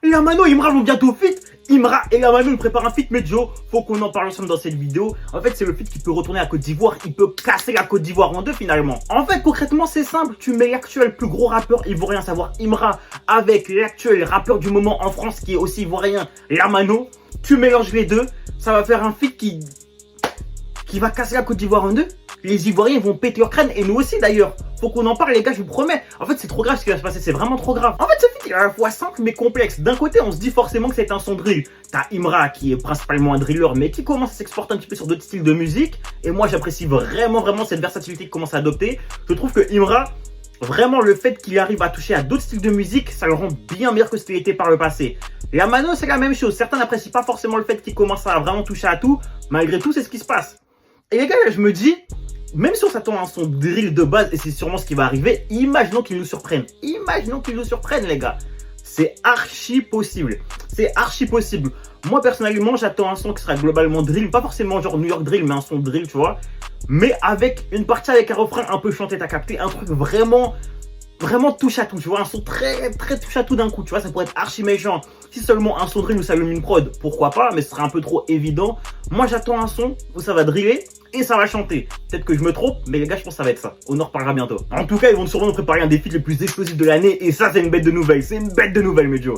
La Mano et Imra vont bientôt feat. Imra et la Mano ils préparent un feat, mais Joe, faut qu'on en parle ensemble dans cette vidéo. En fait, c'est le feat qui peut retourner à Côte d'Ivoire, il peut casser la Côte d'Ivoire en deux finalement. En fait, concrètement, c'est simple, tu mets l'actuel plus gros rappeur ivoirien, savoir Imra, avec l'actuel rappeur du moment en France qui est aussi ivoirien, la Mano. Tu mélanges les deux, ça va faire un feat qui va casser la Côte d'Ivoire en deux. Les Ivoiriens vont péter leur crâne, et nous aussi d'ailleurs. Faut qu'on en parle les gars, je vous promets. En fait c'est trop grave ce qui va se passer, c'est vraiment trop grave. En fait ce feat il est à la fois simple mais complexe. D'un côté on se dit forcément que c'est un son drill. T'as Imra qui est principalement un driller mais qui commence à s'exporter un petit peu sur d'autres styles de musique. Et moi j'apprécie vraiment cette versatilité qu'il commence à adopter. Je trouve que Imra, vraiment le fait qu'il arrive à toucher à d'autres styles de musique, ça le rend bien meilleur que ce qu'il était par le passé. La Mano c'est la même chose, certains n'apprécient pas forcément le fait qu'il commence à vraiment toucher à tout. Malgré tout c'est ce qui se passe. Et les gars je me dis, même si on s'attend à son drill de base, et c'est sûrement ce qui va arriver, imaginons qu'il nous surprenne. Imaginons qu'il nous surprenne, les gars. C'est archi possible. C'est archi possible. Moi, personnellement, j'attends un son qui sera globalement drill. Pas forcément genre New York drill, mais un son drill, tu vois. Mais avec une partie avec un refrain un peu chanté, t'as capté. Un truc vraiment touche à tout, tu vois. Un son très touche à tout d'un coup, tu vois. Ça pourrait être archi méchant. Si seulement un son drill où ça allume une prod, pourquoi pas, mais ce serait un peu trop évident. Moi, j'attends un son où ça va driller et ça va chanter. Peut-être que je me trompe, mais les gars, je pense que ça va être ça. On en reparlera bientôt. En tout cas, ils vont sûrement nous préparer un des feats les plus explosifs de l'année, et ça, c'est une bête de nouvelles. C'est une bête de nouvelles, mes Joe.